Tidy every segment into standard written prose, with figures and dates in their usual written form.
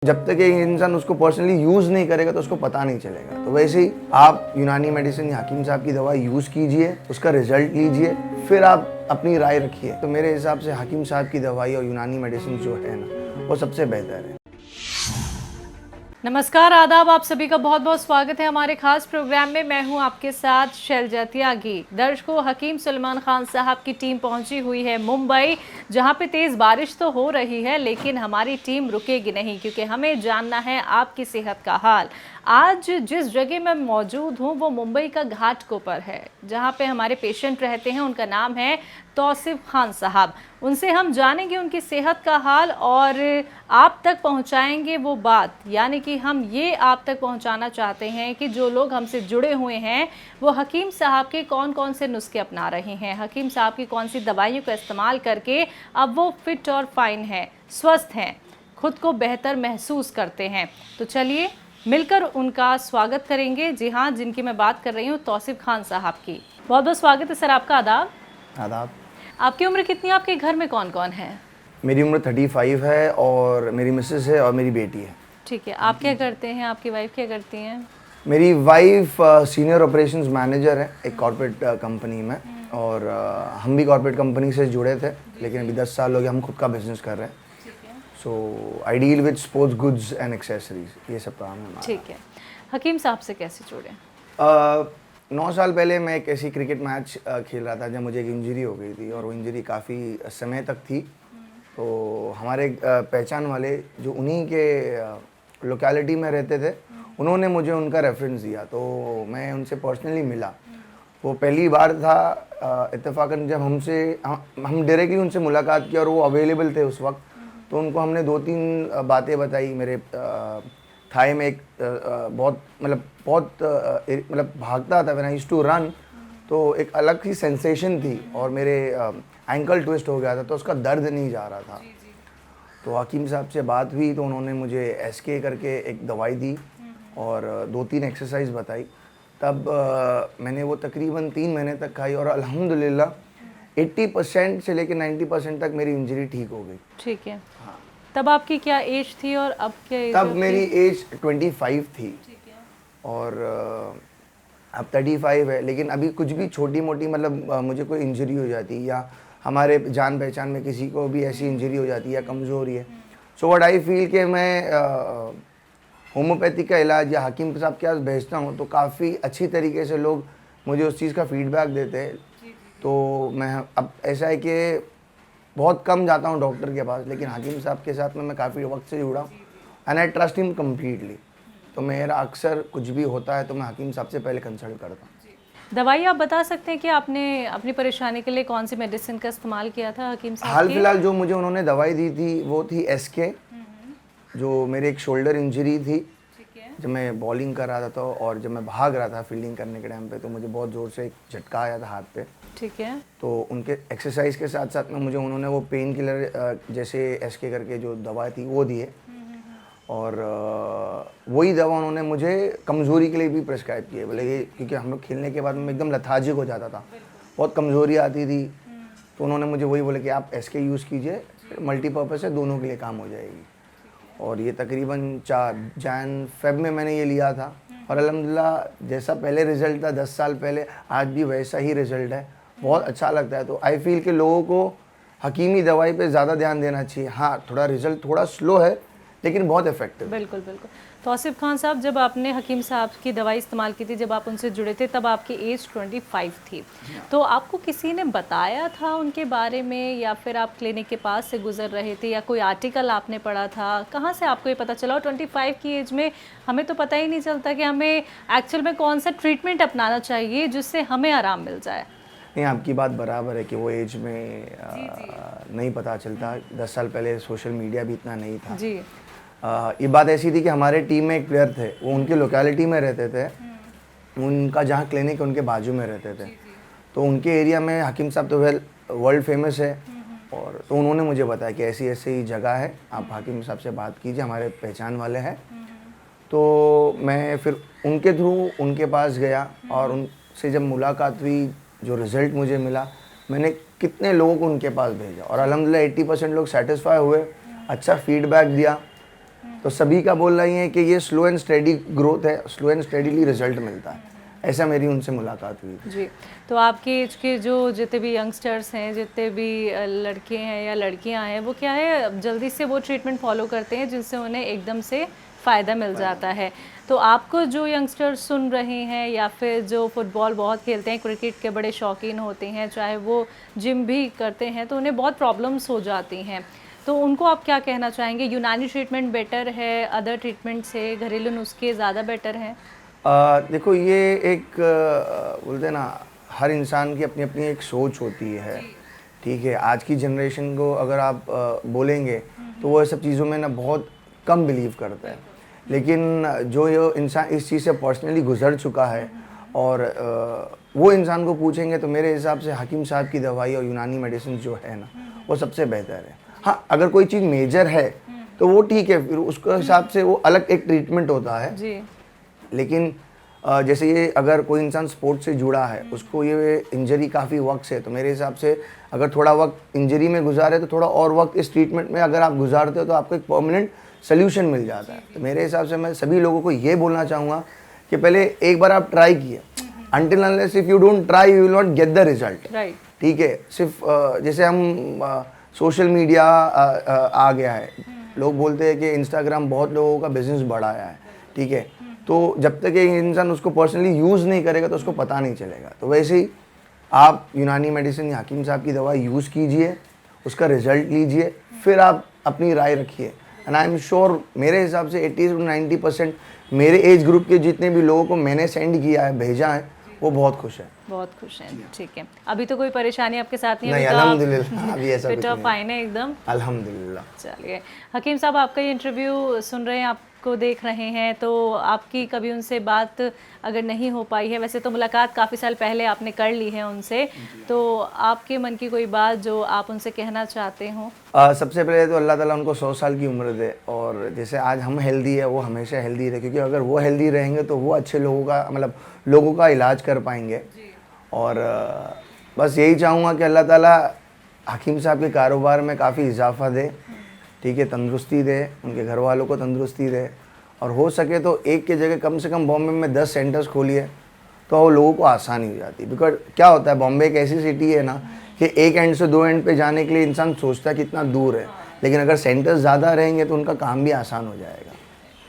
जब तक एक इंसान उसको पर्सनली यूज़ नहीं करेगा तो उसको पता नहीं चलेगा। तो वैसे ही आप यूनानी मेडिसिन या हकीम साहब की दवा यूज़ कीजिए, उसका रिजल्ट लीजिए, फिर आप अपनी राय रखिए। तो मेरे हिसाब से हकीम साहब की दवाई और यूनानी मेडिसिन जो है ना, वो सबसे बेहतर है। नमस्कार, आदाब, आप सभी का बहुत बहुत स्वागत है हमारे खास प्रोग्राम में। मैं हूं आपके साथ शैलजा त्यागी। दर्शकों, हकीम सलमान खान साहब की टीम पहुंची हुई है मुंबई, जहां पे तेज बारिश तो हो रही है, लेकिन हमारी टीम रुकेगी नहीं, क्योंकि हमें जानना है आपकी सेहत का हाल। आज जिस जगह मैं मौजूद हूं वो मुंबई का घाटकोपर है, जहां पे हमारे पेशेंट रहते हैं। उनका नाम है तौसीफ खान साहब। उनसे हम जानेंगे उनकी सेहत का हाल और आप तक पहुंचाएंगे वो बात, यानी कि हम ये आप तक पहुंचाना चाहते हैं कि जो लोग हमसे जुड़े हुए हैं वो हकीम साहब के कौन कौन से नुस्खे अपना रहे हैं, हकीम साहब की कौन सी दवाइयों का इस्तेमाल करके अब वो फिट और फाइन हैं, स्वस्थ हैं, खुद को बेहतर महसूस करते हैं। तो चलिए मिलकर उनका स्वागत करेंगे। जी हाँ, जिनकी मैं बात कर रही हूँ तौसीफ खान साहब की। बहुत बहुत स्वागत है सर आपका। आदाब। आदाब। आपकी उम्र कितनी है? आपके घर में कौन कौन है? मेरी उम्र 35 है और मेरी मिसेस है और मेरी बेटी है। ठीक है। आप क्या करते हैं? आपकी वाइफ क्या करती हैं? मेरी वाइफ सीनियर ऑपरेशंस मैनेजर है एक कॉर्पोरेट कंपनी में, और हम भी कॉर्पोरेट कंपनी से जुड़े थे, लेकिन अभी 10 साल हो गए हम खुद का बिजनेस कर रहे हैं। So I deal with sports goods and accessories, ये सब काम है हमारा। ठीक है। हकीम साहब से कैसे जुड़े? 9 साल पहले मैं एक ऐसी क्रिकेट मैच खेल रहा था जब मुझे एक इंजरी हो गई थी, और वो इंजरी काफ़ी समय तक थी। तो हमारे पहचान वाले जो उन्हीं के लोकेलिटी में रहते थे, उन्होंने मुझे उनका रेफरेंस दिया, तो मैं उनसे पर्सनली मिला। वो पहली बार था इत्तेफाकन जब हम डायरेक्टली उनसे मुलाकात की, और वो अवेलेबल थे उस वक्त। तो उनको हमने 2-3 बातें बताई। मेरे थाई में एक बहुत भागता था, when I used to run, तो एक अलग सी सेंसेशन थी, और मेरे एंकल ट्विस्ट हो गया था, तो उसका दर्द नहीं जा रहा था। तो हकीम साहब से बात हुई, तो उन्होंने मुझे SK करके एक दवाई दी और 2-3 एक्सरसाइज बताई। तब मैंने वो तकरीबन 3 महीने तक खाई, और अल्हम्दुलिल्लाह 80% से लेकर 90% तक मेरी इंजरी ठीक हो गई। ठीक है। हाँ। तब आपकी क्या एज थी और अब क्या एज? तब मेरी एज 25 थी। ठीक है। और अब 35 है, लेकिन अभी कुछ भी छोटी मोटी मुझे कोई इंजरी हो जाती है, या हमारे जान पहचान में किसी को भी ऐसी इंजरी हो जाती है या कमज़ोरी है, सो व्हाट आई फील कि मैं होम्योपैथी का इलाज या हकीम साहब के पास भेजता हूँ, तो काफ़ी अच्छी तरीके से लोग मुझे उस चीज़ का फीडबैक देते हैं। तो मैं अब ऐसा है कि बहुत कम जाता हूँ डॉक्टर के पास, लेकिन हकीम साहब के साथ में मैं काफ़ी वक्त से जुड़ा हूँ, and I trust him completely. तो मेरा अक्सर कुछ भी होता है तो मैं हकीम साहब से पहले कंसल्ट करता हूँ। दवाई आप बता सकते हैं कि आपने अपनी परेशानी के लिए कौन सी मेडिसिन का इस्तेमाल किया था हकीम साहब? हाल फिलहाल जो मुझे उन्होंने दवाई दी थी वो थी SK, जो मेरे एक शोल्डर इंजरी थी। जब मैं बॉलिंग कर रहा था तो, और जब मैं भाग रहा था फील्डिंग करने के टाइम पे, तो मुझे बहुत ज़ोर से एक झटका आया था हाथ पे। ठीक है। तो उनके एक्सरसाइज के साथ साथ में मुझे उन्होंने वो पेन किलर जैसे SK करके जो दवा थी वो दिए, और वही दवा उन्होंने मुझे कमज़ोरी के लिए भी प्रिस्क्राइब की है। बोले ये क्योंकि हम लोग खेलने के बाद में एकदम लथार्जिक हो जाता था, बहुत कमज़ोरी आती थी, तो उन्होंने मुझे वही बोले कि आप SK यूज़ कीजिए, मल्टीपर्पज़ है, दोनों के लिए काम हो जाएगी। और ये तकरीबन 4 Jan-Feb में मैंने ये लिया था, और अल्हम्दुलिल्लाह जैसा पहले रिज़ल्ट था 10 साल पहले, आज भी वैसा ही रिज़ल्ट है। बहुत अच्छा लगता है। तो आई फील कि लोगों को हकीमी दवाई पे ज़्यादा ध्यान देना चाहिए। हाँ, थोड़ा रिज़ल्ट थोड़ा स्लो है, लेकिन बहुत इफेक्टिव। बिल्कुल बिल्कुल। तौसीफ खान साहब, जब आपने हकीम साहब की दवाई इस्तेमाल की थी, जब आप उनसे जुड़े थे, तब आपकी एज 25 थी। तो आपको किसी ने बताया था उनके बारे में, या फिर आप क्लिनिक के पास से गुजर रहे थे, या कोई आर्टिकल आपने पढ़ा था? कहाँ से आपको ये पता चला? और 25 की एज में हमें तो पता ही नहीं चलता कि हमें एक्चुअल में कौन सा ट्रीटमेंट अपनाना चाहिए जिससे हमें आराम मिल जाए। नहीं, आपकी बात बराबर है कि वो एज में नहीं पता चलता। 10 साल पहले सोशल मीडिया भी इतना नहीं था जी। ये बात ऐसी थी कि हमारे टीम में एक प्लेयर थे, वो उनकी लोकेलिटी में रहते थे, उनका जहाँ क्लिनिक उनके बाजू में रहते थे, तो उनके एरिया में हकीम साहब तो वेल वर्ल्ड फेमस है, और तो उन्होंने मुझे बताया कि ऐसी ऐसी जगह है, आप हकीम साहब से बात कीजिए, हमारे पहचान वाले हैं। तो मैं फिर उनके थ्रू उनके पास गया, और उनसे जब मुलाकात हुई, जो रिज़ल्ट मुझे मिला, मैंने कितने लोगों को उनके पास भेजा, और अल्हम्दुलिल्लाह 80% लोग सेटिस्फाई हुए, अच्छा फीडबैक दिया। तो सभी का बोलना ये है कि ये स्लो एंड स्टेडी ग्रोथ है, स्लो एंड स्टेडीली रिजल्ट मिलता है। ऐसा मेरी उनसे मुलाकात हुई जी। तो आपके एज के जो जितने भी यंगस्टर्स हैं, जितने भी लड़के हैं या लड़कियां हैं, वो क्या है जल्दी से वो ट्रीटमेंट फॉलो करते हैं जिनसे उन्हें एकदम से फ़ायदा मिल जाता है। तो आपको जो यंगस्टर्स सुन रहे हैं या फिर जो फुटबॉल बहुत खेलते हैं, क्रिकेट के बड़े शौकीन होते हैं, चाहे वो जिम भी करते हैं, तो उन्हें बहुत प्रॉब्लम्स हो जाती हैं, तो उनको आप क्या कहना चाहेंगे? यूनानी ट्रीटमेंट बेटर है, अदर ट्रीटमेंट से घरेलू नुस्खे ज़्यादा बेटर हैं? देखो ये एक बोलते हैं ना, हर इंसान की अपनी अपनी एक सोच होती है, ठीक है। आज की जनरेशन को अगर आप बोलेंगे तो वो सब चीज़ों में ना बहुत कम बिलीव करता है, लेकिन जो ये इंसान इस चीज़ से पर्सनली गुजर चुका है और वो इंसान को पूछेंगे तो मेरे हिसाब से हकीम साहब की दवाई और यूनानी मेडिसिन जो है ना वो सबसे बेहतर है। हाँ, अगर कोई चीज़ मेजर है तो वो ठीक है, फिर उसके हिसाब से वो अलग एक ट्रीटमेंट होता है जी। लेकिन जैसे ये अगर कोई इंसान स्पोर्ट्स से जुड़ा है, उसको ये इंजरी काफ़ी वक्त से, तो मेरे हिसाब से अगर थोड़ा वक्त इंजरी में गुजारे तो थोड़ा और वक्त इस ट्रीटमेंट में अगर आप गुजारते हो तो आपको एक परमानेंट सोल्यूशन मिल जाता है। तो मेरे हिसाब से मैं सभी लोगों को ये बोलना चाहूँगा कि पहले एक बार आप ट्राई किए, until unless if you don't try you will not get the result. Right. ठीक है, सिर्फ जैसे हम सोशल मीडिया आ गया है, लोग बोलते हैं कि इंस्टाग्राम बहुत लोगों का बिजनेस बढ़ाया है, ठीक है, तो जब तक ये इंसान उसको पर्सनली यूज़ नहीं करेगा तो उसको पता नहीं चलेगा। तो वैसे ही आप यूनानी मेडिसिन या हकीम साहब की दवा यूज़ कीजिए, उसका रिजल्ट लीजिए, फिर आप अपनी राय रखिए। एंड आई एम श्योर मेरे हिसाब से 80 to 90% मेरे एज ग्रुप के जितने भी लोगों को मैंने सेंड किया है, भेजा है, वो बहुत खुश है। बहुत खुश हैं। ठीक है, अभी तो कोई परेशानी आपके साथ नहीं है? नहीं, अल्हम्दुलिल्लाह अभी ऐसा कुछ नहीं। फाइन है एकदम। अल्हम्दुलिल्लाह। चलिए, हकीम साहब आपका ये इंटरव्यू सुन रहे हैं, आपको देख रहे हैं, तो आपकी कभी उनसे बात अगर नहीं हो पाई है, वैसे तो मुलाकात काफ़ी साल पहले आपने कर ली है उनसे, तो आपके मन की कोई बात जो आप उनसे कहना चाहते हो? सबसे पहले तो अल्लाह ताला उनको 100 साल की उम्र दे, और जैसे आज हम हेल्दी है वो हमेशा हेल्दी रहे, क्योंकि अगर वो हेल्दी रहेंगे तो वो अच्छे लोगों का मतलब लोगों का इलाज कर पाएंगे। और बस यही चाहूँगा कि अल्लाह ताला हकीम साहब के कारोबार में काफ़ी इजाफा दे, ठीक है, तंदुरुस्ती दे, उनके घर वालों को तंदुरुस्ती दे, और हो सके तो एक के जगह कम से कम बॉम्बे में 10 सेंटर्स खोलिए तो वो लोगों को आसानी हो जाती है। बिकॉज क्या होता है, बॉम्बे एक ऐसी सिटी है ना कि एक एंड से दो एंड पे जाने के लिए इंसान सोचता है कितना दूर है, लेकिन अगर सेंटर्स ज़्यादा रहेंगे तो उनका काम भी आसान हो जाएगा।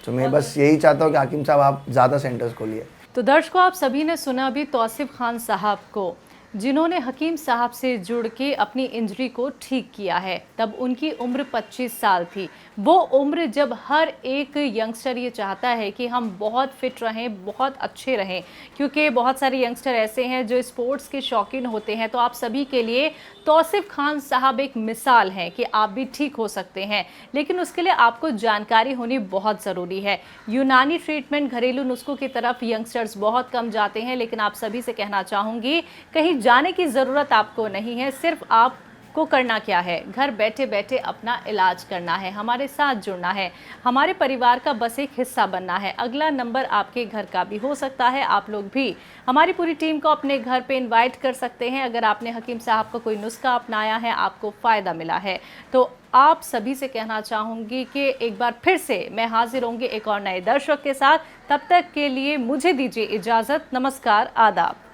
तो मैं बस यही चाहता हूँ कि हकीम साहब आप ज़्यादा सेंटर्स खोलिए। तो दर्शकों, आप सभी ने सुना अभी तौसीफ खान साहब को, जिन्होंने हकीम साहब से जुड़ के अपनी इंजरी को ठीक किया है। तब उनकी उम्र 25 साल थी। वो उम्र जब हर एक यंगस्टर ये चाहता है कि हम बहुत फिट रहें, बहुत अच्छे रहें, क्योंकि बहुत सारे यंगस्टर ऐसे हैं जो स्पोर्ट्स के शौकीन होते हैं। तो आप सभी के लिए तौसीफ खान साहब एक मिसाल हैं कि आप भी ठीक हो सकते हैं, लेकिन उसके लिए आपको जानकारी होनी बहुत ज़रूरी है। यूनानी ट्रीटमेंट, घरेलू नुस्खों की तरफ यंगस्टर्स बहुत कम जाते हैं, लेकिन आप सभी से कहना चाहूँगी कहीं जाने की ज़रूरत आपको नहीं है। सिर्फ आपको करना क्या है, घर बैठे बैठे अपना इलाज करना है, हमारे साथ जुड़ना है, हमारे परिवार का बस एक हिस्सा बनना है। अगला नंबर आपके घर का भी हो सकता है। आप लोग भी हमारी पूरी टीम को अपने घर पे इनवाइट कर सकते हैं। अगर आपने हकीम साहब का कोई नुस्खा अपनाया है, आपको फ़ायदा मिला है, तो आप सभी से कहना चाहूँगी कि एक बार फिर से मैं हाजिर होंगी एक और नए दर्शक के साथ। तब तक के लिए मुझे दीजिए इजाज़त। नमस्कार, आदाब।